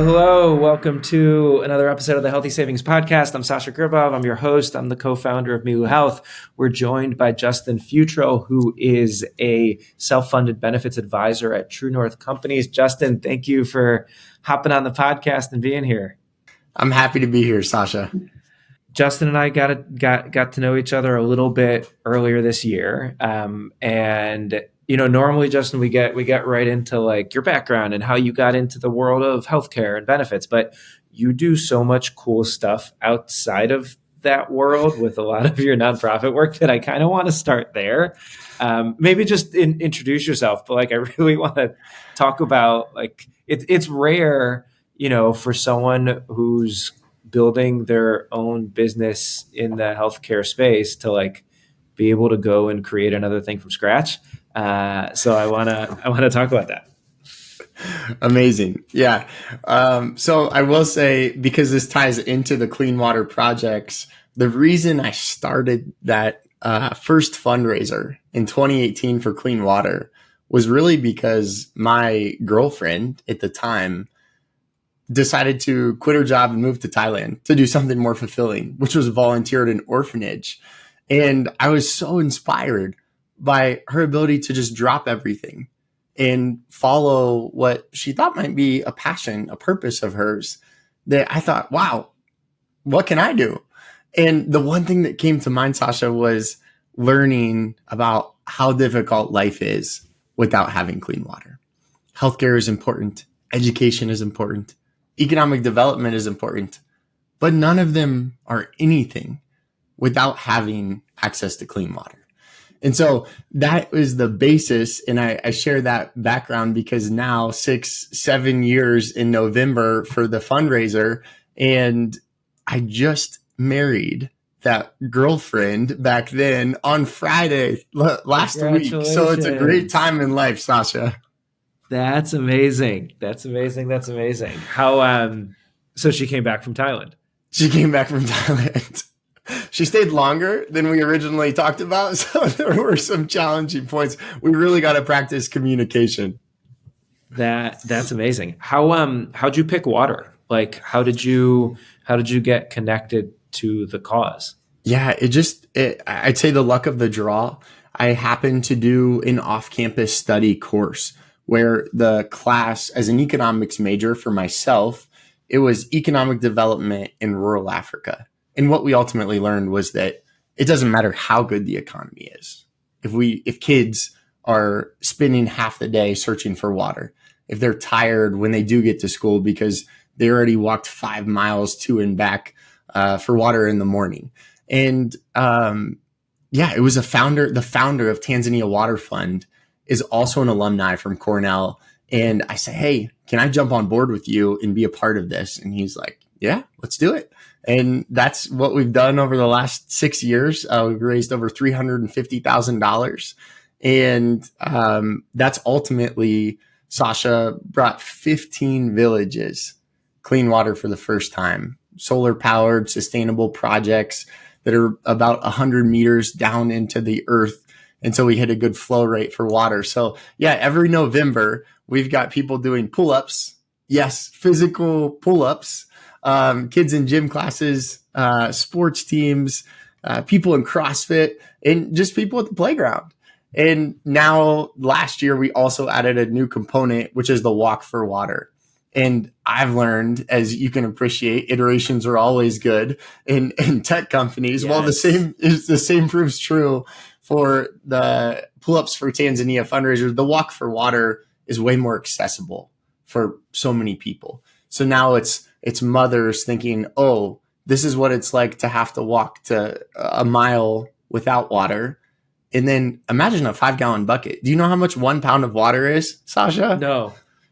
Hello, hello. Welcome to another episode of the Healthy Savings Podcast. I'm Sasha Gribov. I'm your host. I'm the co-founder of Milu Health. We're joined by Justin Futrell, who is a self-funded benefits advisor at True North Companies. Justin, thank you for hopping on the podcast and being here. I'm happy to be here, Sasha. Justin and I got to know each other a little bit earlier this year, and normally, Justin, we get right into like your background and how you got into the world of healthcare and benefits, but you do so much cool stuff outside of that world with a lot of your nonprofit work that I kind of want to start there. Maybe just introduce yourself, but like I really want to talk about like it's rare, for someone who's building their own business in the healthcare space to like be able to go and create another thing from scratch. So I want to talk about that. Amazing. Yeah. So I will say, because this ties into the clean water projects, the reason I started that first fundraiser in 2018 for clean water was really because my girlfriend at the time decided to quit her job and move to Thailand to do something more fulfilling, which was volunteer at an orphanage. And I was so inspired by her ability to just drop everything and follow what she thought might be a passion, a purpose of hers, that I thought, wow, what can I do? And the one thing that came to mind, Sasha, was learning about how difficult life is without having clean water. Healthcare is important. Education is important. Economic development is important, but none of them are anything without having access to clean water. And so that was the basis. And I share that background because now 6-7 years in November for the fundraiser. And I just married that girlfriend back then on Friday last week. So it's a great time in life, Sasha. That's amazing. How, so she came back from Thailand. She came back from Thailand. She stayed longer than we originally talked about. So there were some challenging points. We really got to practice communication. That's amazing. How'd you pick water? Like, how did you get connected to the cause? Yeah, I'd say the luck of the draw. I happened to do an off-campus study course where the class, as an economics major for myself, it was economic development in rural Africa. And what we ultimately learned was that it doesn't matter how good the economy is. If kids are spending half the day searching for water, if they're tired when they do get to school because they already walked 5 miles to and back for water in the morning. And it was the founder of Tanzania Water Fund is also an alumni from Cornell. And I say, hey, can I jump on board with you and be a part of this? And he's like, yeah, let's do it. And that's what we've done over the last 6 years. We've raised over $350,000. And that's ultimately, Sasha, brought 15 villages clean water for the first time. Solar powered, sustainable projects that are about 100 meters down into the earth. And so we hit a good flow rate for water. So yeah, every November, we've got people doing pull-ups. Yes, physical pull-ups. Kids in gym classes, sports teams, people in CrossFit, and just people at the playground. And now last year, we also added a new component, which is the walk for water. And I've learned, as you can appreciate, iterations are always good in tech companies. Yes. Well, the same proves true for the pull-ups for Tanzania fundraiser. The walk for water is way more accessible for so many people. So now it's mothers thinking, oh, this is what it's like to have to walk to a mile without water. And then imagine a 5-gallon bucket. Do you know how much 1 pound of water is, Sasha?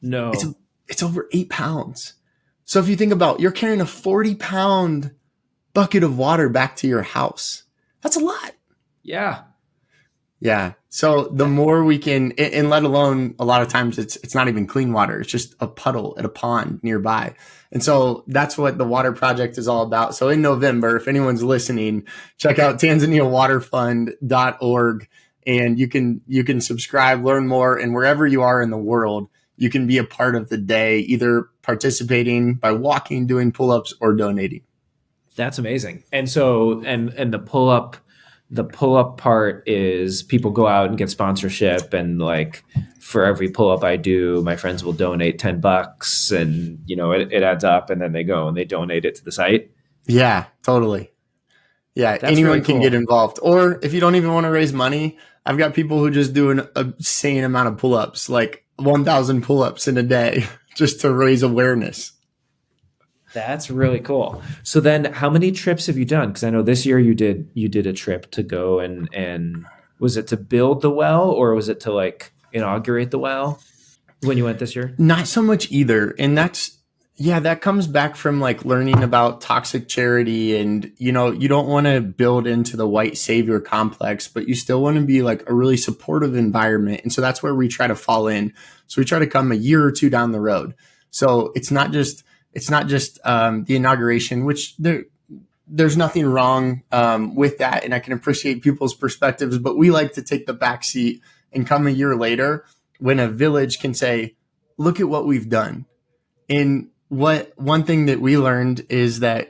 No. It's over 8 pounds. So if you think about, you're carrying a 40-pound bucket of water back to your house. That's a lot. Yeah. Yeah. So the more we can, and let alone a lot of times it's not even clean water. It's just a puddle at a pond nearby. And so that's what the water project is all about. So in November, if anyone's listening, check out TanzaniaWaterFund.org and you can subscribe, learn more, and wherever you are in the world, you can be a part of the day, either participating by walking, doing pull-ups, or donating. That's amazing. And so, and the pull up part is people go out and get sponsorship, and like for every pull up I do, my friends will donate $10, and it adds up, and then they go and they donate it to the site. Yeah, totally. Yeah, That's really anyone can get cool. involved. Or if you don't even want to raise money, I've got people who just do an insane amount of pull-ups, like 1,000 pull-ups in a day, just to raise awareness. That's really cool. So then, how many trips have you done? Because I know this year you did a trip to go and was it to build the well, or was it to like inaugurate the well when you went this year? Not so much either. And yeah, that comes back from like learning about toxic charity. And, you don't want to build into the white savior complex, but you still want to be like a really supportive environment. And so that's where we try to fall in. So we try to come a year or two down the road. So it's not just the inauguration, which there's nothing wrong with that. And I can appreciate people's perspectives, but we like to take the back seat and come a year later when a village can say, look at what we've done. And one thing that we learned is that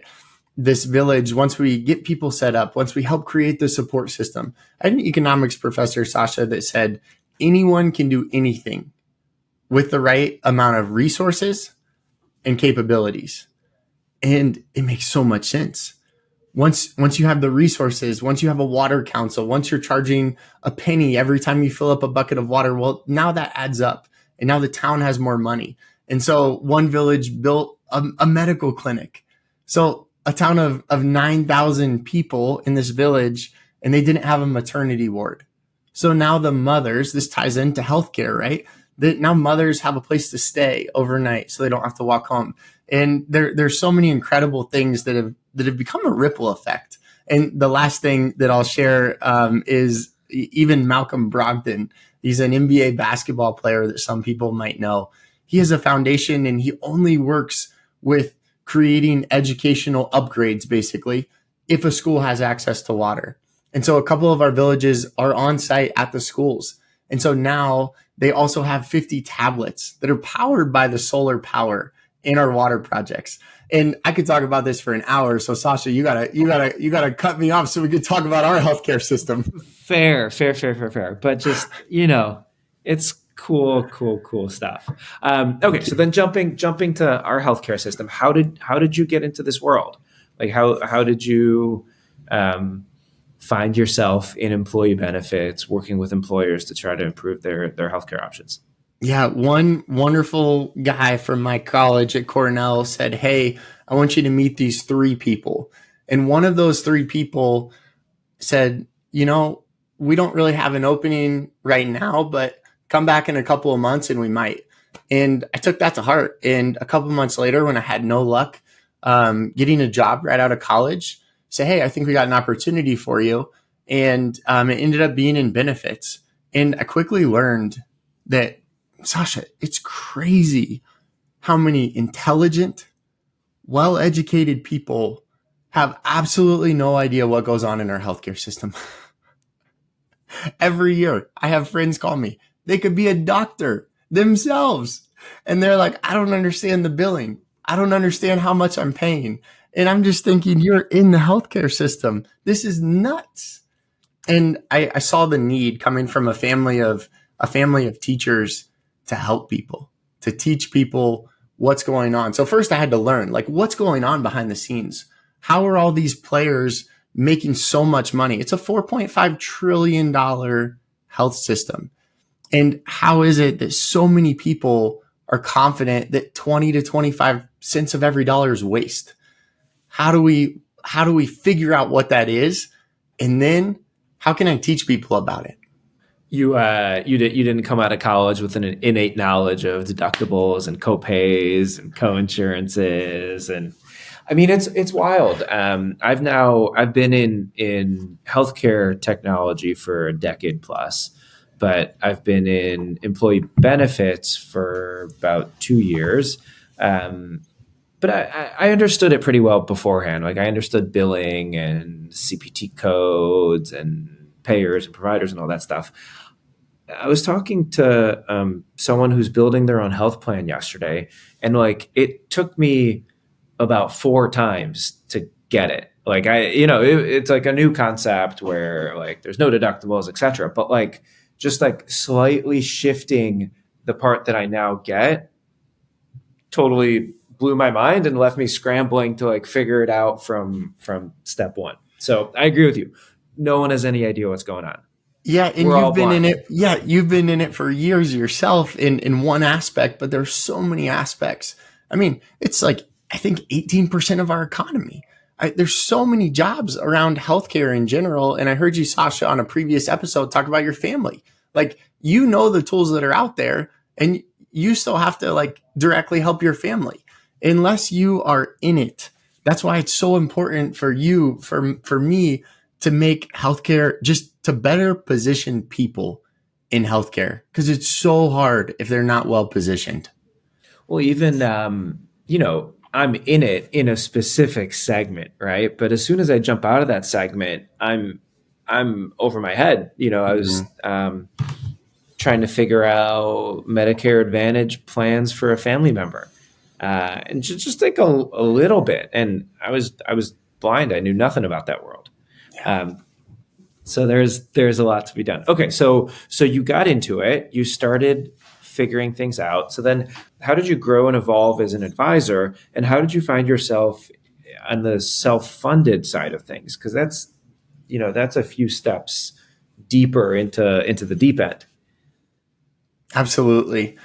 this village, once we get people set up, once we help create the support system, I had an economics professor, Sasha, that said anyone can do anything with the right amount of resources and capabilities. And it makes so much sense. Once you have the resources, once you have a water council, once you're charging a penny every time you fill up a bucket of water, well, now that adds up. And now the town has more money. And so one village built a medical clinic. So a town of 9,000 people in this village, and they didn't have a maternity ward. So now the mothers, this ties into healthcare, right? That now mothers have a place to stay overnight so they don't have to walk home. And there's so many incredible things that have become a ripple effect. And the last thing that I'll share is even Malcolm Brogdon. He's an NBA basketball player that some people might know. He has a foundation, and he only works with creating educational upgrades, basically, if a school has access to water. And so a couple of our villages are on site at the schools. And so now they also have 50 tablets that are powered by the solar power in our water projects. And I could talk about this for an hour. So Sasha, you gotta cut me off so we could talk about our healthcare system. Fair, fair, fair, fair, fair. But just it's cool stuff. Okay, so then jumping to our healthcare system, how did you get into this world? Like how did you find yourself in employee benefits, working with employers to try to improve their healthcare options? Yeah, one wonderful guy from my college at Cornell said, "Hey, I want you to meet these three people." And one of those three people said, we don't really have an opening right now, but come back in a couple of months and we might. And I took that to heart. And a couple of months later, when I had no luck getting a job right out of college, say, "Hey, I think we got an opportunity for you." And it ended up being in benefits. And I quickly learned that, Sasha, it's crazy how many intelligent, well-educated people have absolutely no idea what goes on in our healthcare system. Every year, I have friends call me. They could be a doctor themselves. And they're like, "I don't understand the billing. I don't understand how much I'm paying." And I'm just thinking, you're in the healthcare system. This is nuts. And I saw the need coming from a family of teachers to help people, to teach people what's going on. So first I had to learn, like, what's going on behind the scenes. How are all these players making so much money? It's a $4.5 trillion health system. And how is it that so many people are confident that 20 to 25 cents of every dollar is waste? How do we figure out what that is? And then how can I teach people about it? You didn't come out of college with an innate knowledge of deductibles and copays and coinsurances, and I mean it's wild. I've been in healthcare technology for a decade plus, but I've been in employee benefits for about 2 years. But I understood it pretty well beforehand. Like I understood billing and CPT codes and payers and providers and all that stuff. I was talking to someone who's building their own health plan yesterday, and like it took me about 4 times to get it. Like it's like a new concept where like there's no deductibles, etc. But like just like slightly shifting the part that I now get totally blew my mind and left me scrambling to like figure it out from step one. So I agree with you. No one has any idea what's going on. Yeah, and We're all you've been in blind. it. Yeah, you've been in it for years yourself in one aspect, but there's so many aspects. I mean, it's like I think 18% of our economy. There's so many jobs around healthcare in general, and I heard you, Sasha, on a previous episode talk about your family. Like you know the tools that are out there, and you still have to like directly help your family unless you are in it. That's why it's so important for you, for me, to make healthcare just to better position people in healthcare because it's so hard if they're not well positioned. Well, even I'm in it in a specific segment, right? But as soon as I jump out of that segment, I'm over my head. I was Mhm. trying to figure out Medicare Advantage plans for a family member, and just like a little bit. And I was blind. I knew nothing about that world. Yeah. Um, so there's a lot to be done. Okay, so you got into it. You started figuring things out. So then, how did you grow and evolve as an advisor, and how did you find yourself on the self-funded side of things? Because that's a few steps deeper into the deep end. Absolutely.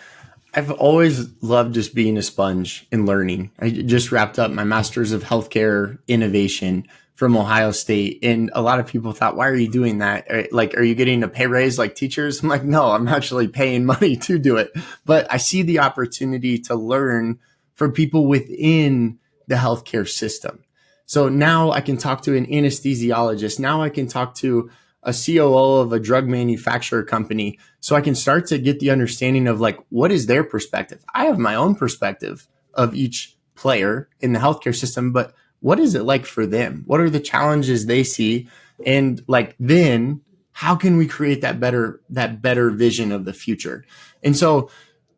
I've always loved just being a sponge and learning. I just wrapped up my master's of healthcare innovation from Ohio State. And a lot of people thought, why are you doing that? Like, are you getting a pay raise like teachers? I'm like, no, I'm actually paying money to do it. But I see the opportunity to learn from people within the healthcare system. So now I can talk to an anesthesiologist. Now I can talk to a COO of a drug manufacturer company, so I can start to get the understanding of like, what is their perspective? I have my own perspective of each player in the healthcare system, but what is it like for them? What are the challenges they see? And like, then how can we create that better vision of the future? And so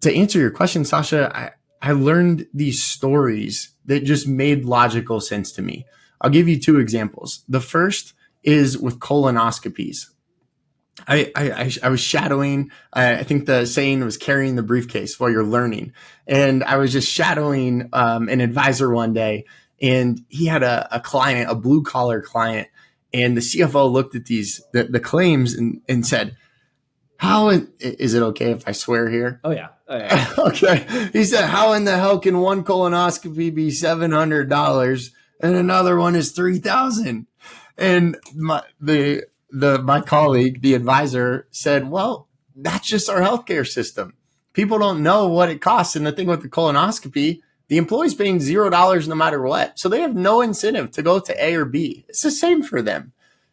to answer your question, Sasha, I learned these stories that just made logical sense to me. I'll give you two examples. The first is with colonoscopies. I was shadowing. I think the saying was carrying the briefcase while you're learning. And I was just shadowing an advisor one day, and he had a client, a blue collar client. And the CFO looked at the claims and said, is it okay if I swear here? Oh yeah, oh yeah. Okay. He said, how in the hell can one colonoscopy be $700 and another one is 3,000? And my colleague, the advisor, said, well, that's just our healthcare system. People don't know what it costs. And the thing with the colonoscopy, the employee's paying $0 no matter what. So they have no incentive to go to A or B. It's the same for them.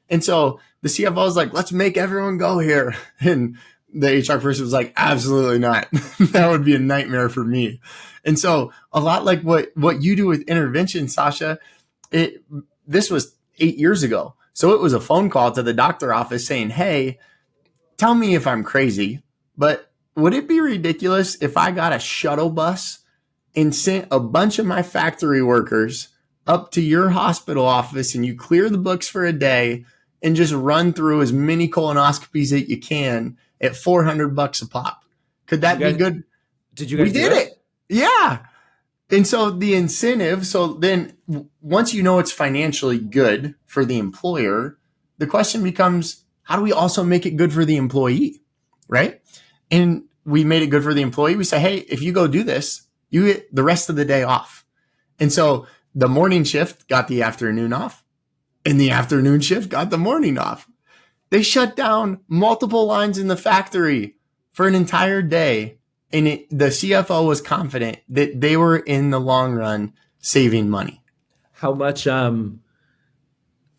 And so the CFO was like, let's make everyone go here. And the HR person was like, absolutely not. That would be a nightmare for me. And so a lot like what you do with intervention, Sasha, this was 8 years ago. So it was a phone call to the doctor office saying, hey, tell me if I'm crazy, but would it be ridiculous if I got a shuttle bus and sent a bunch of my factory workers up to your hospital office and you clear the books for a day and just run through as many colonoscopies that you can at $400 a pop? Could Did you that be guys good? did you We guys do did it? it. Yeah. And so the incentive, so then once you know it's financially good for the employer, the question becomes, how do we also make it good for the employee? Right. And we made it good for the employee. We say, hey, if you go do this, you get the rest of the day off. And so the morning shift got the afternoon off, and the afternoon shift got the morning off. They shut down multiple lines in the factory for an entire day. And the CFO was confident that they were in the long run saving money. How much?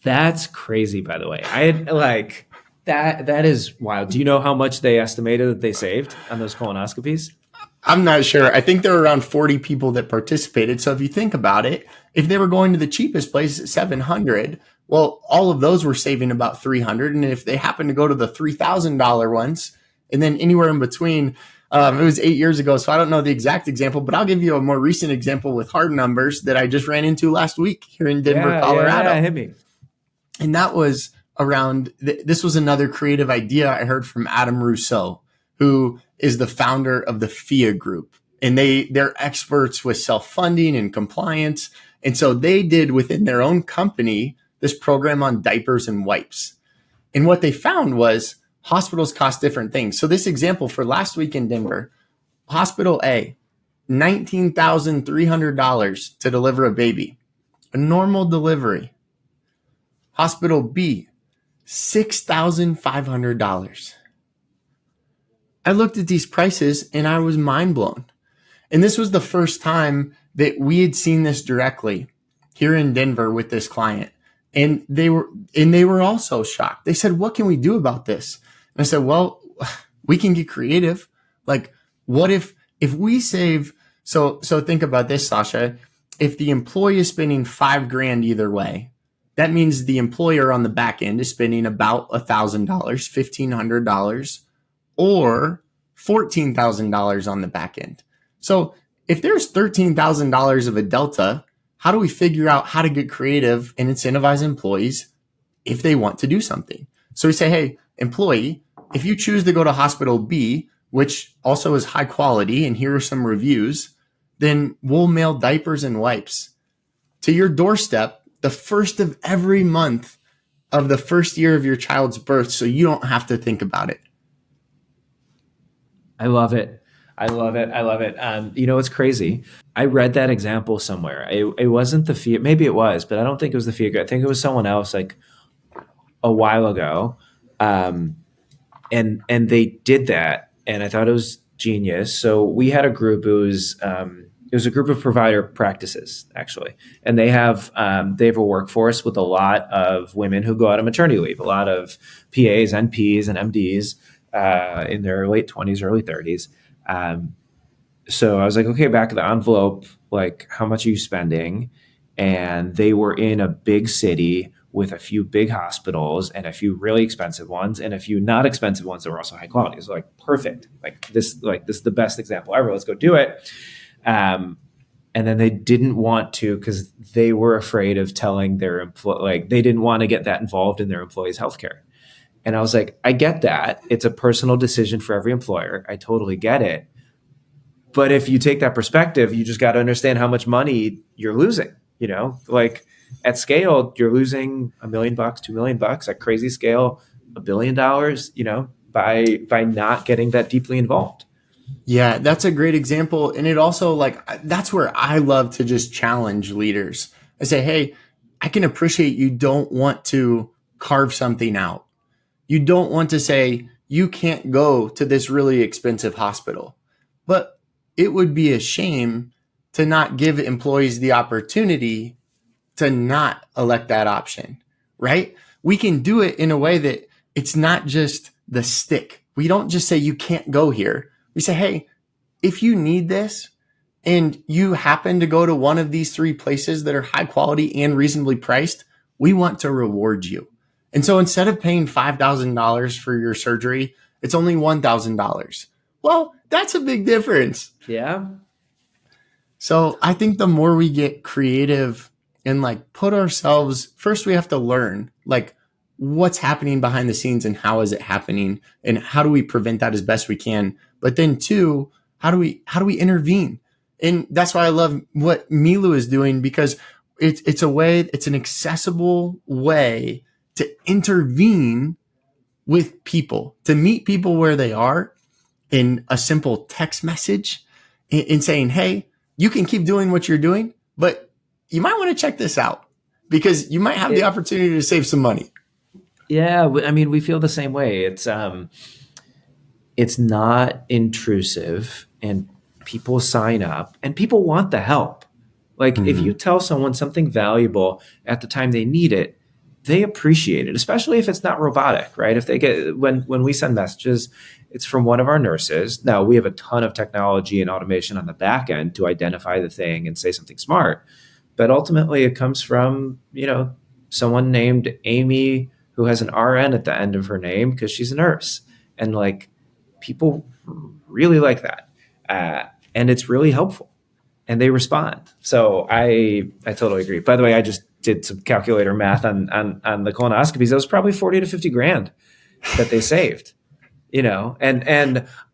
That's crazy. By the way, I had like that. That is wild. Do you know how much they estimated that they saved on those colonoscopies? I'm not sure. I think there were around 40 people that participated. So if you think about it, if they were going to the cheapest place at 700, well, all of those were saving about 300. And if they happen to go to the $3,000 ones And then anywhere in between, it was 8 years ago. So I don't know the exact example, but I'll give you a more recent example with hard numbers that I just ran into last week here in Denver, Yeah. Colorado. Hit me. And that was around, this was another creative idea I heard from Adam Rousseau, who is the founder of the FIA group. And they're experts with self-funding and compliance. And so they did within their own company this program on diapers and wipes. And what they found was hospitals cost different things. So this example for last week in Denver, Hospital A, $19,300 to deliver a baby, a normal delivery. Hospital B, $6,500. I looked at these prices and I was mind blown. And this was the first time that we had seen this directly here in Denver with this client. And they were also shocked. They said, "What can we do about this?" And I said, "Well, we can get creative. Like, what if we save, so think about this, Sasha. If the employee is spending $5,000 either way, that means the employer on the back end is spending about $1,000, $1,500, or $14,000 on the back end. So if there's $13,000 of a delta, how do we figure out how to get creative and incentivize employees if they want to do something?" So we say, "Hey, employee, if you choose to go to hospital B, which also is high quality, and here are some reviews, then we'll mail diapers and wipes to your doorstep the first of every month of the first year of your child's birth, so you don't have to think about it." I love it. I love it. I love it. It's crazy. I read that example somewhere. It wasn't the FIA, maybe it was, but I don't think it was the FIA. I think it was someone else like a while ago. And they did that, and I thought it was genius. So we had a group. It was a group of provider practices actually, and they have a workforce with a lot of women who go out on maternity leave, a lot of PAs, NPs, and MDs in their late 20s, early 30s. So I was like, okay, back of the envelope, like, how much are you spending? And they were in a big city with a few big hospitals and a few really expensive ones and a few not expensive ones that were also high quality. So like, perfect. This is the best example ever. Let's go do it. And then they didn't want to, because they were afraid of telling their employee, they didn't want to get that involved in their employees' healthcare. And I was like, I get that. It's a personal decision for every employer. I totally get it. But if you take that perspective, you just got to understand how much money you're losing. Like at scale, you're losing $1 million, $2 million. At crazy scale, $1 billion. By not getting that deeply involved. Yeah, that's a great example. And it also, that's where I love to just challenge leaders. I say, "Hey, I can appreciate you don't want to carve something out. You don't want to say you can't go to this really expensive hospital, but it would be a shame to not give employees the opportunity to not elect that option," right? We can do it in a way that it's not just the stick. We don't just say you can't go here. We say, "Hey, if you need this and you happen to go to one of these three places that are high quality and reasonably priced, we want to reward you." And so instead of paying $5,000 for your surgery, it's only $1,000. Well, that's a big difference. Yeah. So I think the more we get creative and put ourselves first, we have to learn what's happening behind the scenes and how is it happening and how do we prevent that as best we can. But then two, how do we intervene? And that's why I love what Milu is doing, because it's an accessible way to intervene with people, to meet people where they are in a simple text message in saying, "Hey, you can keep doing what you're doing, but you might want to check this out because you might have the opportunity to save some money." Yeah, I mean, we feel the same way. It's not intrusive, and people sign up, and people want the help. Like if you tell someone something valuable at the time they need it, they appreciate it, especially if it's not robotic, right? If they get when we send messages, it's from one of our nurses. Now we have a ton of technology and automation on the back end to identify the thing and say something smart, but ultimately it comes from someone named Amy who has an RN at the end of her name because she's a nurse, and people really like that, and it's really helpful, and they respond. So I totally agree. By the way, I just did some calculator math on the colonoscopies. That was probably 40 to 50 grand that they saved. But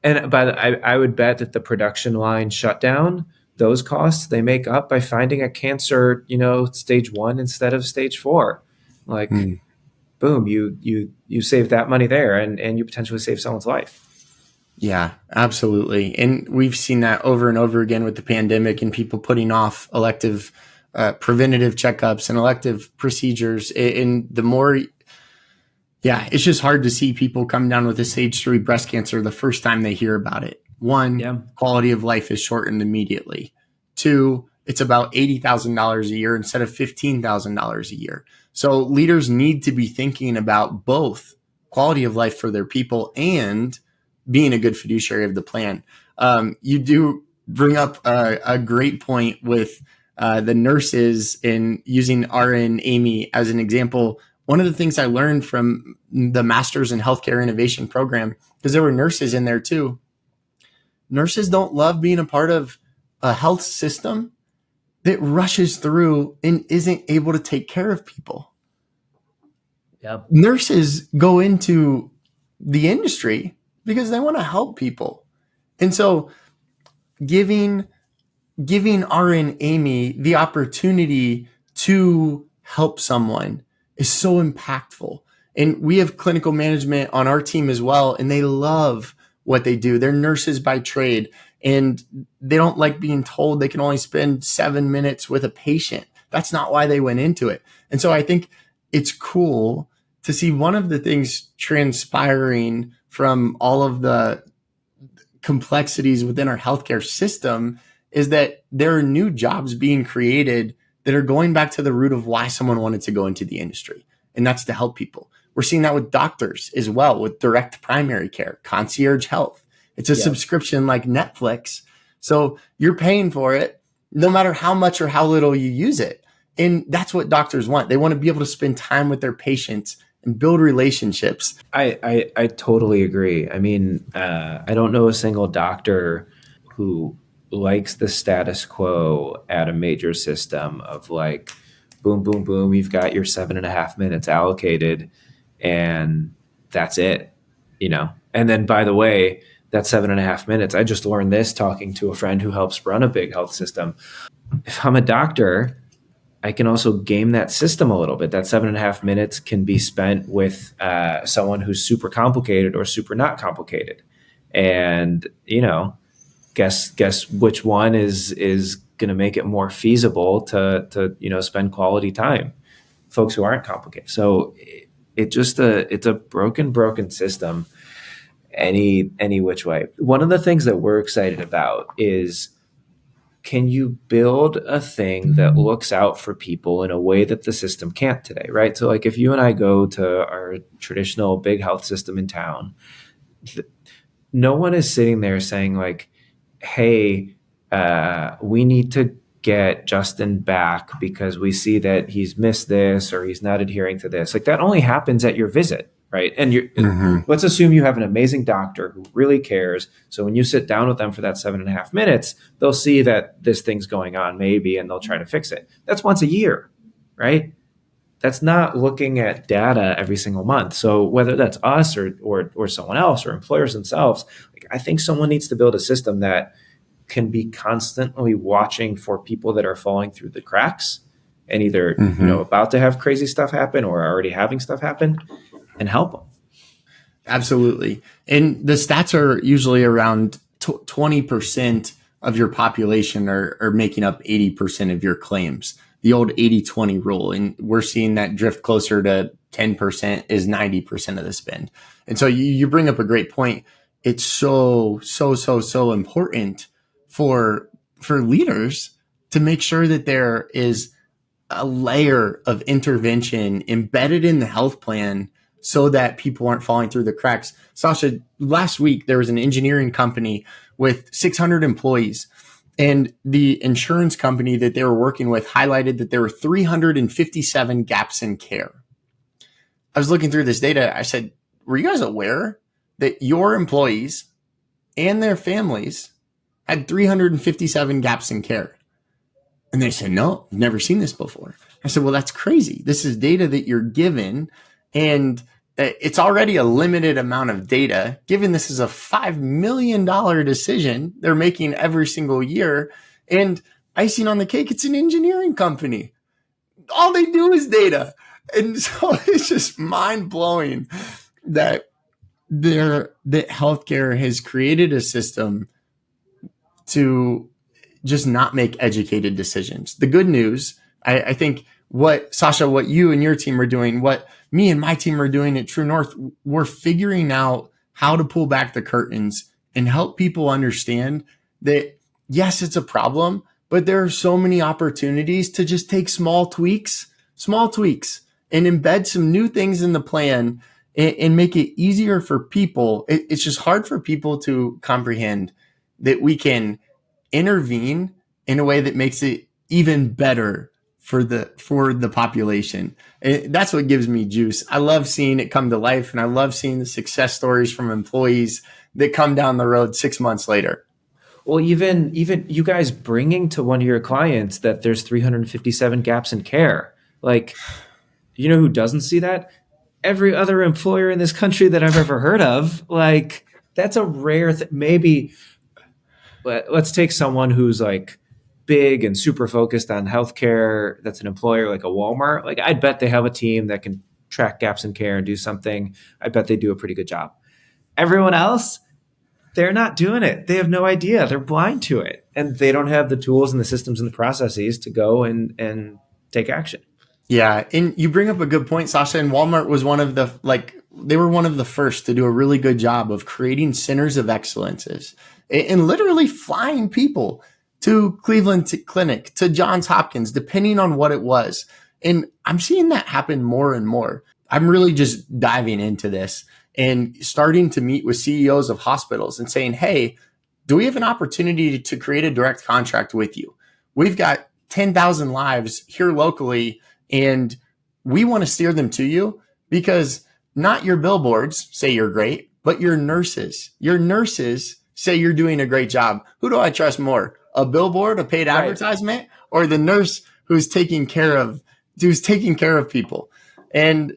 I would bet that the production line shutdown, those costs they make up by finding a cancer, stage 1 instead of stage 4. Like, Mm. boom, you save that money there, and you potentially save someone's life. Yeah, absolutely. And we've seen that over and over again with the pandemic and people putting off elective preventative checkups and elective procedures. And the more, yeah, it's just hard to see people come down with a stage 3 breast cancer the first time they hear about it. One, Yeah. quality of life is shortened immediately. Two, it's about $80,000 a year instead of $15,000 a year. So leaders need to be thinking about both quality of life for their people and being a good fiduciary of the plan. You do bring up a great point with the nurses and using RN Amy as an example. One of the things I learned from the Masters in Healthcare Innovation program, because there were nurses in there too, nurses don't love being a part of a health system that rushes through and isn't able to take care of people. Yeah. Nurses go into the industry because they want to help people. And so giving RN Amy the opportunity to help someone is so impactful. And we have clinical management on our team as well, and they love what they do. They're nurses by trade, and they don't like being told they can only spend 7 minutes with a patient. That's not why they went into it. And so I think it's cool to see one of the things transpiring from all of the complexities within our healthcare system is that there are new jobs being created that are going back to the root of why someone wanted to go into the industry. And that's to help people. We're seeing that with doctors as well, with direct primary care, concierge health. It's a subscription like Netflix. So you're paying for it no matter how much or how little you use it. And that's what doctors want. They want to be able to spend time with their patients and build relationships. I totally agree. I mean, I don't know a single doctor who likes the status quo at a major system of like, boom, boom, boom, you've got your 7.5 minutes allocated, and that's it, And then, by the way, that 7.5 minutes, I just learned this talking to a friend who helps run a big health system. If I'm a doctor, I can also game that system a little bit. That 7.5 minutes can be spent with someone who's super complicated or super not complicated, and guess which one is going to make it more feasible to spend quality time. Folks who aren't complicated. So it's a broken system any which way. One of the things that we're excited about is, can you build a thing that looks out for people in a way that the system can't today, right? So like if you and I go to our traditional big health system in town, no one is sitting there saying like, hey, we need to get Justin back because we see that he's missed this or he's not adhering to this. Like that only happens at your visit, right? And let's assume you have an amazing doctor who really cares. So when you sit down with them for that 7.5 minutes, they'll see that this thing's going on maybe, and they'll try to fix it. That's once a year, right? That's not looking at data every single month. So whether that's us or someone else or employers themselves, like I think someone needs to build a system that can be constantly watching for people that are falling through the cracks and either about to have crazy stuff happen or already having stuff happen, and help them. Absolutely. And the stats are usually around 20% of your population are making up 80% of your claims, the old 80-20 rule. And we're seeing that drift closer to 10% is 90% of the spend. And so you bring up a great point. It's so important for leaders to make sure that there is a layer of intervention embedded in the health plan so that people aren't falling through the cracks. Sasha, last week there was an engineering company with 600 employees, and the insurance company that they were working with highlighted that there were 357 gaps in care. I was looking through this data. I said, were you guys aware that your employees and their families had 357 gaps in care. And they said, no, I've never seen this before. I said, well, that's crazy. This is data that you're given, and it's already a limited amount of data, given this is a $5 million decision they're making every single year. And icing on the cake, it's an engineering company. All they do is data. And so it's just mind blowing that healthcare has created a system to just not make educated decisions. The good news, I think what you and your team are doing, what me and my team are doing at True North, we're figuring out how to pull back the curtains and help people understand that, yes, it's a problem, but there are so many opportunities to just take small tweaks, and embed some new things in the plan and make it easier for people. It's just hard for people to comprehend that we can intervene in a way that makes it even better for the population. And that's what gives me juice. I love seeing it come to life, and I love seeing the success stories from employees that come down the road 6 months later. Well, even you guys bringing to one of your clients that there's 357 gaps in care. Like, you know who doesn't see that? Every other employer in this country that I've ever heard of. Like, that's a rare thing. Maybe let's take someone who's like big and super focused on healthcare. That's an employer like a Walmart. Like, I'd bet they have a team that can track gaps in care and do something. I bet they do a pretty good job. Everyone else, they're not doing it. They have no idea. They're blind to it. And they don't have the tools and the systems and the processes to go and take action. Yeah. And you bring up a good point, Sasha. And Walmart was they were one of the first to do a really good job of creating centers of excellences and literally flying people to Cleveland Clinic, to Johns Hopkins, depending on what it was. And I'm seeing that happen more and more. I'm really just diving into this and starting to meet with CEOs of hospitals and saying, hey, do we have an opportunity to create a direct contract with you? We've got 10,000 lives here locally, and we want to steer them to you because not your billboards say you're great, but your nurses say you're doing a great job. Who do I trust more? A billboard, a paid advertisement, or the nurse who's taking care of people? And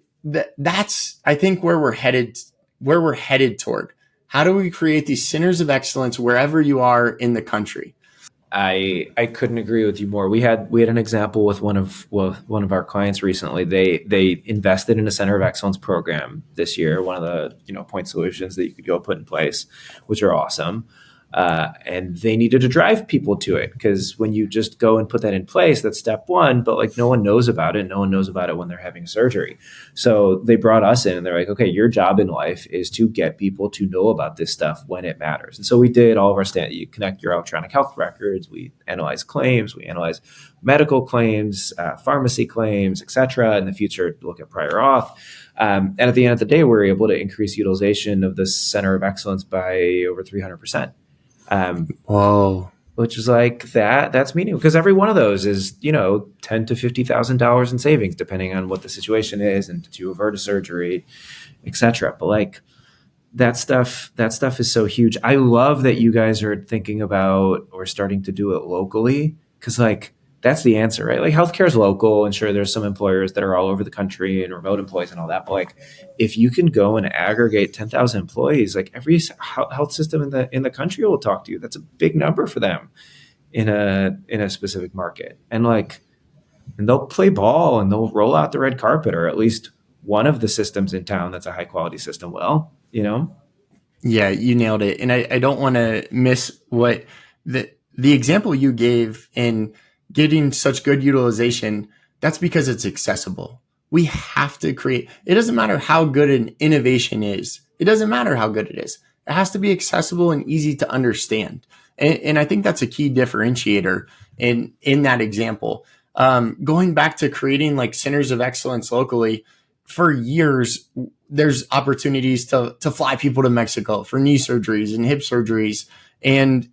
that's, I think, where we're headed toward. How do we create these centers of excellence wherever you are in the country? I couldn't agree with you more. We had an example with one of our clients recently. They invested in a center of excellence program this year, one of the point solutions that you could go put in place, which are awesome. And they needed to drive people to it, because when you just go and put that in place, that's step one, but like no one knows about it. No one knows about it when they're having surgery. So they brought us in and they're like, okay, your job in life is to get people to know about this stuff when it matters. And so we did all of our you connect your electronic health records, we analyze claims, we analyze medical claims, pharmacy claims, et cetera. In the future, look at prior auth. And at the end of the day, we're able to increase utilization of this center of excellence by over 300%. Whoa. Which is like that's meaningful, because every one of those is, $10,000 to $50,000 in savings, depending on what the situation is and to avert a surgery, etc. But like that stuff is so huge. I love that you guys are thinking about or starting to do it locally, because like that's the answer, right? Like healthcare is local, and sure, there's some employers that are all over the country and remote employees and all that. But like, if you can go and aggregate 10,000 employees, like every health system in the country will talk to you. That's a big number for them in a specific market. And they'll play ball and they'll roll out the red carpet, or at least one of the systems in town that's a high quality system will, Yeah, you nailed it. And I don't want to miss what the example you gave in getting such good utilization. That's because it's accessible. We have to create, it doesn't matter how good an innovation is. It doesn't matter how good it is. It has to be accessible and easy to understand. And I think that's a key differentiator in that example. Going back to creating like centers of excellence locally, for years, there's opportunities to fly people to Mexico for knee surgeries and hip surgeries. And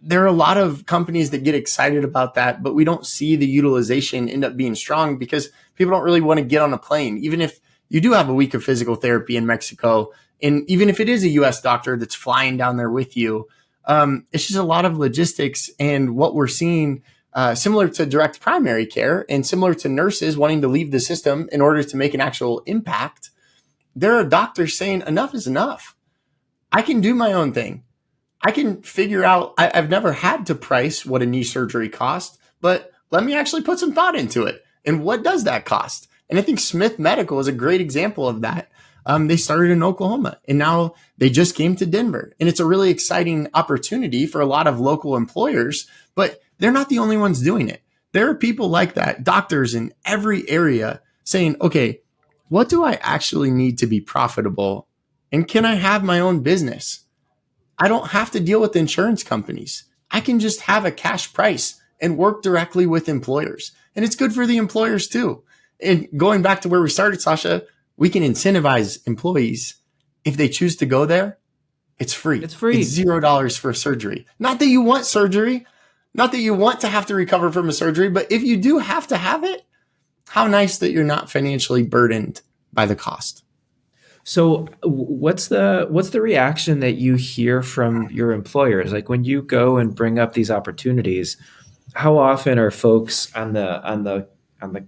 there are a lot of companies that get excited about that, but we don't see the utilization end up being strong because people don't really want to get on a plane. Even if you do have a week of physical therapy in Mexico And even if it is a US doctor that's flying down there with you, it's just a lot of logistics. And what we're seeing, similar to direct primary care and similar to nurses wanting to leave the system in order to make an actual impact, there are doctors saying enough is enough. I can do my own thing. I can figure out, I've never had to price what a knee surgery costs, but let me actually put some thought into it. And what does that cost? And I think Smith Medical is a great example of that. They started in Oklahoma and now they just came to Denver. And it's a really exciting opportunity for a lot of local employers, but they're not the only ones doing it. There are people like that, doctors in every area saying, okay, what do I actually need to be profitable? And can I have my own business? I don't have to deal with insurance companies. I can just have a cash price and work directly with employers. And it's good for the employers too. And going back to where we started, Sasha, we can incentivize employees. If they choose to go there, it's free. It's free. It's $0 for surgery. Not that you want surgery, not that you want to have to recover from a surgery, but if you do have to have it, how nice that you're not financially burdened by the cost. So what's the reaction that you hear from your employers? Like when you go and bring up these opportunities, how often are folks on the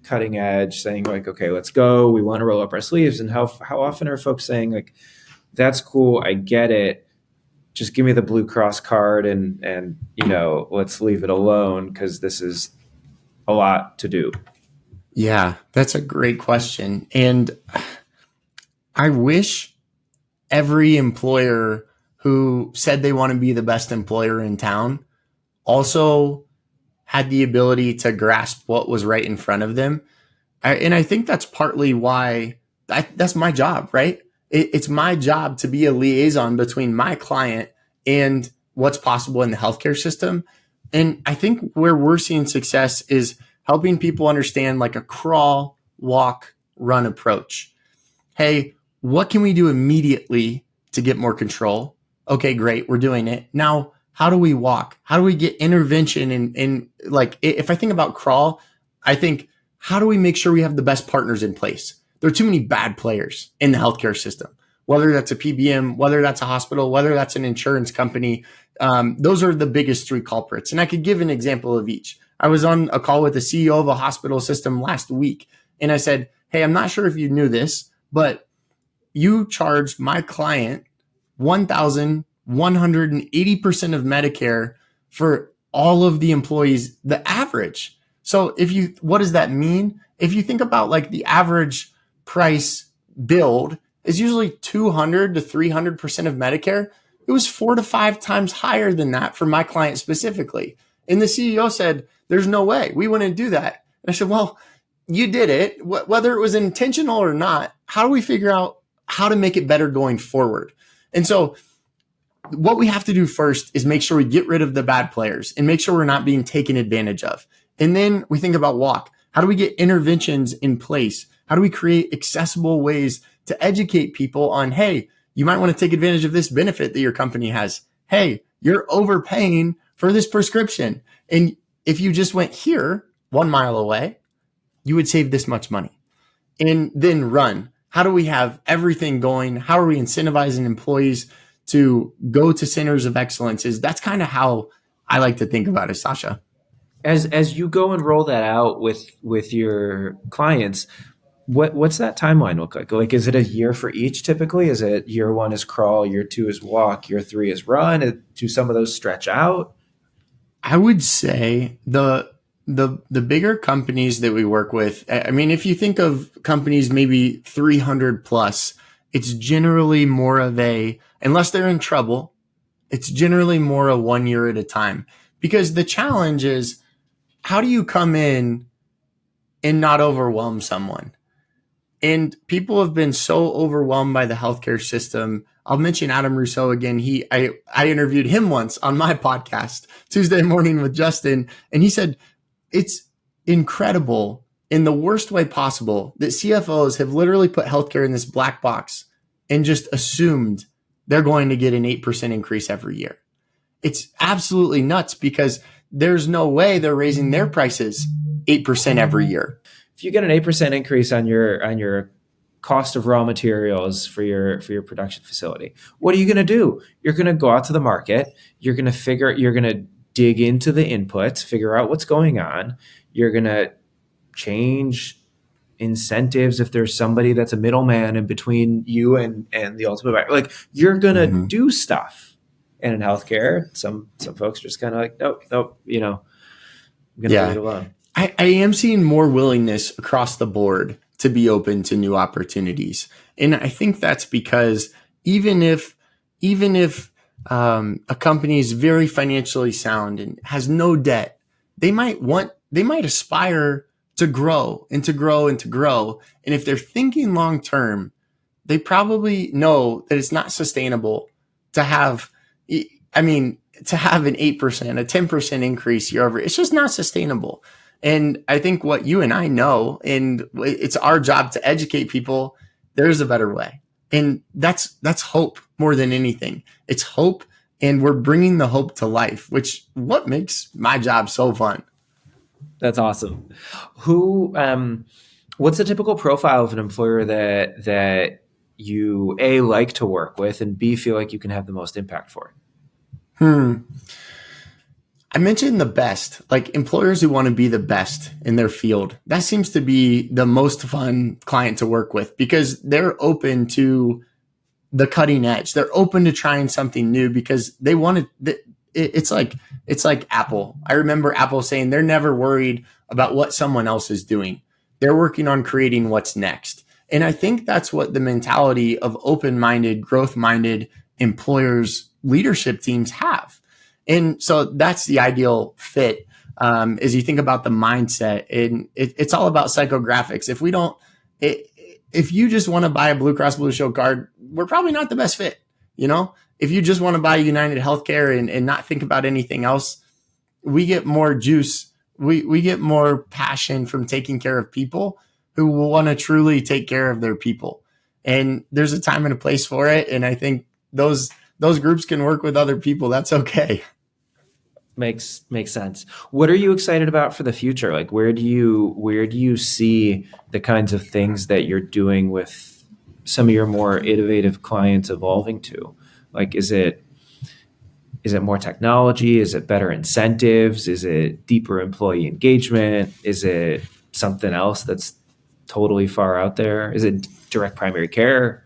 cutting edge saying like, okay, let's go, we want to roll up our sleeves? And how often are folks saying like, that's cool, I get it, just give me the Blue Cross card and let's leave it alone because this is a lot to do? Yeah, that's a great question. And I wish every employer who said they want to be the best employer in town also had the ability to grasp what was right in front of them. And I think that's partly why that's my job, right? It's my job to be a liaison between my client and what's possible in the healthcare system. And I think where we're seeing success is helping people understand like a crawl, walk, run approach. Hey, what can we do immediately to get more control? Okay, great. We're doing it. Now, how do we walk? How do we get intervention? And like, if I think about crawl, I think, how do we make sure we have the best partners in place? There are too many bad players in the healthcare system, whether that's a PBM, whether that's a hospital, whether that's an insurance company. Those are the biggest three culprits. And I could give an example of each. I was on a call with the CEO of a hospital system last week, and I said, hey, I'm not sure if you knew this, but you charged my client 1,180% of Medicare for all of the employees, the average. So what does that mean? If you think about like the average price billed is usually 200 to 300% of Medicare. It was 4 to 5 times higher than that for my client specifically. And the CEO said, there's no way we wouldn't do that. And I said, well, you did it, whether it was intentional or not. How do we figure out how to make it better going forward? And so what we have to do first is make sure we get rid of the bad players and make sure we're not being taken advantage of. And then we think about walk. How do we get interventions in place? How do we create accessible ways to educate people on, hey, you might want to take advantage of this benefit that your company has. Hey, you're overpaying for this prescription. And if you just went here 1 mile away, you would save this much money. And then run. How do we have everything going? How are we incentivizing employees to go to centers of excellence? That's kind of how I like to think about it, Sasha. As you go and roll that out with your clients, what's that timeline look like? Like, is it a year for each typically? Is it year 1 is crawl, year 2 is walk, year 3 is run? Do some of those stretch out? I would say the bigger companies that we work with, I mean, if you think of companies maybe 300 plus, it's generally more of unless they're in trouble, it's generally more a 1 year at a time. Because the challenge is, how do you come in and not overwhelm someone? And people have been so overwhelmed by the healthcare system. I'll mention Adam Rousseau again. I interviewed him once on my podcast, Tuesday Morning with Justin, and he said, it's incredible in the worst way possible that CFOs have literally put healthcare in this black box and just assumed they're going to get an 8% increase every year. It's absolutely nuts because there's no way they're raising their prices 8% every year. If you get an 8% increase on your cost of raw materials for your production facility. What are you going to do? You're going to go out to the market. You're going to dig into the inputs, figure out what's going on. You're going to change incentives if there's somebody that's a middleman in between you and the ultimate buyer. Like, you're going to Mm-hmm. do stuff. And in healthcare, some folks are just kind of like, nope, nope, I'm going to leave Yeah. it alone. I am seeing more willingness across the board to be open to new opportunities. And I think that's because even if a company is very financially sound and has no debt, they might aspire to grow and to grow and to grow. And if they're thinking long term, they probably know that it's not sustainable to have, I mean, to have an 8%, a 10% increase year over. It's just not sustainable. And I think what you and I know, and it's our job to educate people, there's a better way. And that's hope more than anything. It's hope, and we're bringing the hope to life, which what makes my job so fun. That's awesome. Who, what's the typical profile of an employer that you A, like to work with, and B, feel like you can have the most impact for? Hmm. I mentioned the best, like employers who want to be the best in their field. That seems to be the most fun client to work with because they're open to the cutting edge. They're open to trying something new because they want to. It's like Apple. I remember Apple saying they're never worried about what someone else is doing. They're working on creating what's next. And I think that's what the mentality of open-minded, growth-minded employers, leadership teams have. And so that's the ideal fit. As you think about the mindset, and it's all about psychographics. If we don't, if you just want to buy a Blue Cross Blue Shield card, we're probably not the best fit. You know, if you just want to buy United Healthcare and not think about anything else, we get more juice. We get more passion from taking care of people who will want to truly take care of their people. And there's a time and a place for it. And I think those groups can work with other people. That's okay. Makes sense. What are you excited about for the future? Like, where do you see the kinds of things that you're doing with some of your more innovative clients evolving to? Like, is it more technology? Is it better incentives? Is it deeper employee engagement? Is it something else that's totally far out there? Is it direct primary care?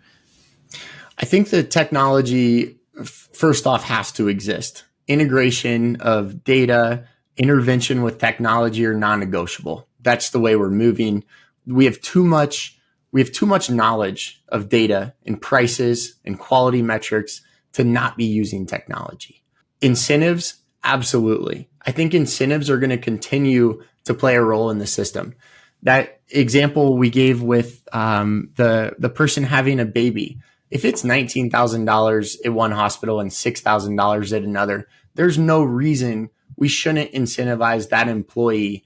I think the technology, first off, has to exist. Integration of data, intervention with technology are non-negotiable. That's the way we're moving. We have too much. We have too much knowledge of data and prices and quality metrics to not be using technology. Incentives, absolutely. I think incentives are going to continue to play a role in the system. That example we gave with the person having a baby, if it's $19,000 at one hospital and $6,000 at another, there's no reason we shouldn't incentivize that employee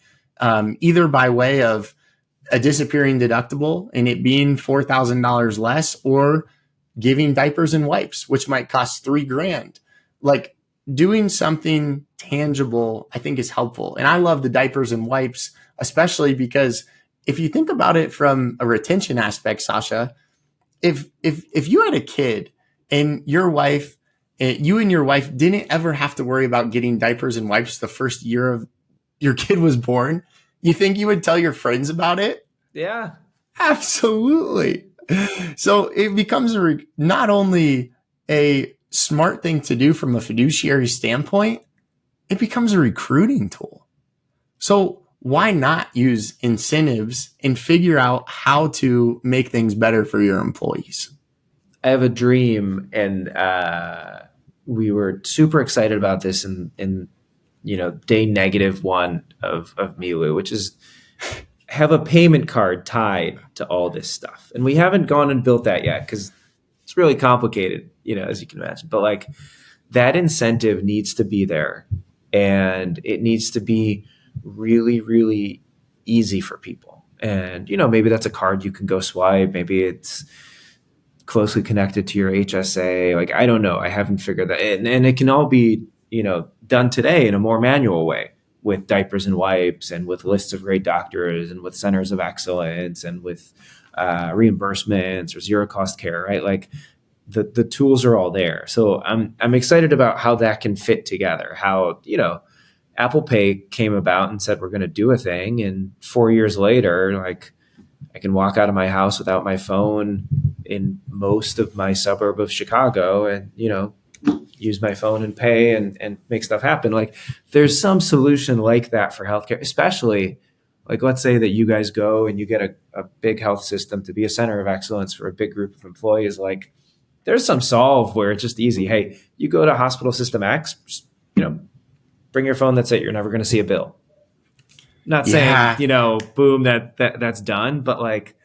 either by way of a disappearing deductible and it being $4,000 less, or giving diapers and wipes, which might cost $3,000. Like, doing something tangible, I think, is helpful. And I love the diapers and wipes, especially because if you think about it from a retention aspect, Sasha, if you had a kid and you and your wife didn't ever have to worry about getting diapers and wipes the first year of your kid was born, you think you would tell your friends about it? Yeah. Absolutely. So it becomes not only a smart thing to do from a fiduciary standpoint, it becomes a recruiting tool. So why not use incentives and figure out how to make things better for your employees? I have a dream, and we were super excited about this in day -1 of Milu, which is have a payment card tied to all this stuff. And we haven't gone and built that yet because it's really complicated, as you can imagine. But like, that incentive needs to be there, and it needs to be really, really easy for people. And, maybe that's a card you can go swipe. Maybe it's closely connected to your HSA. Like, I don't know. I haven't figured that. And it can all be, done today in a more manual way, with diapers and wipes and with lists of great doctors and with centers of excellence and with reimbursements or zero cost care, right? Like the tools are all there. So I'm excited about how that can fit together. How, Apple Pay came about and said we're going to do a thing, and 4 years later, like I can walk out of my house without my phone in most of my suburb of Chicago, and use my phone and pay and make stuff happen. Like there's some solution like that for healthcare, especially like let's say that you guys go and you get a big health system to be a center of excellence for a big group of employees. Like there's some solve where it's just easy. Hey, you go to hospital system X, just, bring your phone. That's it. You're never going to see a bill. Not saying, boom, that's done. But like,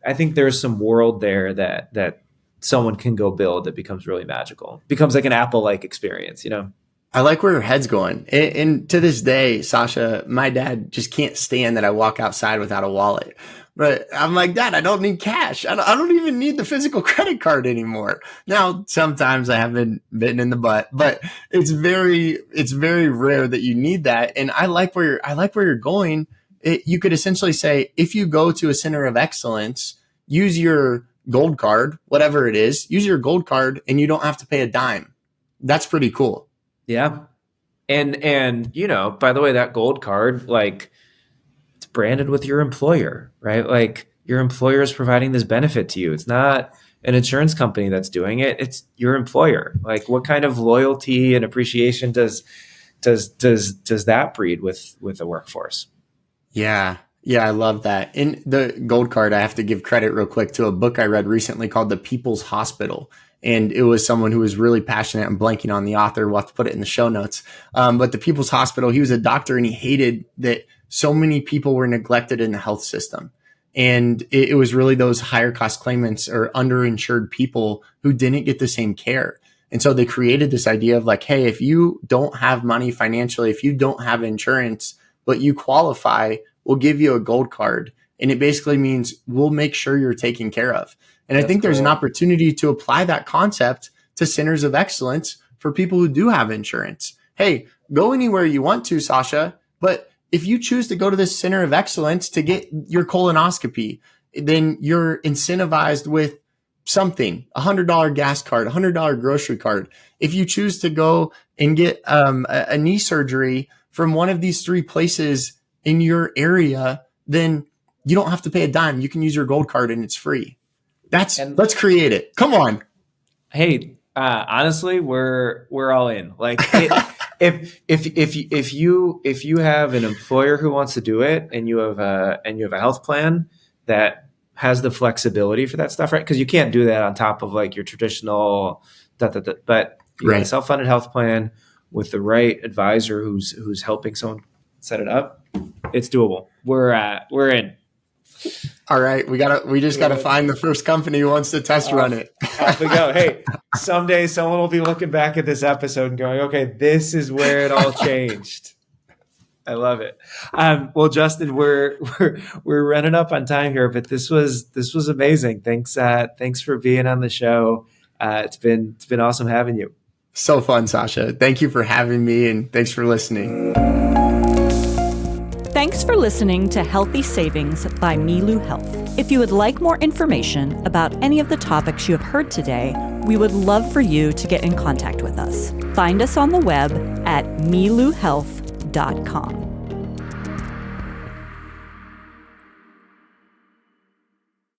I think there's some world there that someone can go build that becomes really magical. Becomes like an Apple-like experience, I like where your head's going. And to this day, Sasha, my dad just can't stand that I walk outside without a wallet. But I'm like, Dad, I don't need cash. I don't even need the physical credit card anymore. Now, sometimes I have been bitten in the butt, but it's very rare that you need that. And I like where you're going. You could essentially say, if you go to a center of excellence, use your gold card, whatever it is, use your gold card, and you don't have to pay a dime. That's pretty cool. Yeah. And by the way, that gold card, like it's branded with your employer, right? Like your employer is providing this benefit to you. It's not an insurance company that's doing it. It's your employer. Like what kind of loyalty and appreciation does that breed with the workforce? Yeah. Yeah, I love that. In the gold card, I have to give credit real quick to a book I read recently called The People's Hospital. And it was someone who was really passionate. I'm blanking on the author. We'll have to put it in the show notes. But The People's Hospital, he was a doctor and he hated that so many people were neglected in the health system. And it was really those higher cost claimants or underinsured people who didn't get the same care. And so they created this idea of like, hey, if you don't have money financially, if you don't have insurance, but you qualify, we'll give you a gold card. And it basically means we'll make sure you're taken care of. And I think there's an opportunity to apply that concept to centers of excellence for people who do have insurance. Hey, go anywhere you want to, Sasha, but if you choose to go to this center of excellence to get your colonoscopy, then you're incentivized with something, $100 gas card, $100 grocery card. If you choose to go and get a knee surgery from one of these three places in your area, then you don't have to pay a dime. You can use your gold card and it's free. Let's create it. Come on. Hey, honestly, we're all in. Like if you have an employer who wants to do it and you have a health plan that has the flexibility for that stuff, right? Because you can't do that on top of like your traditional but you got a self-funded health plan with the right advisor who's helping someone set it up. It's doable. We're in. All right, we just gotta find the first company who wants to test run it. Off we go. Hey, someday someone will be looking back at this episode and going, "Okay, this is where it all changed." I love it. Well, Justin, we're running up on time here, but this was amazing. Thanks for being on the show. It's been awesome having you. So fun, Sasha. Thank you for having me, and thanks for listening. Thanks for listening to Healthy Savings by Milu Health. If you would like more information about any of the topics you have heard today, we would love for you to get in contact with us. Find us on the web at miluhealth.com.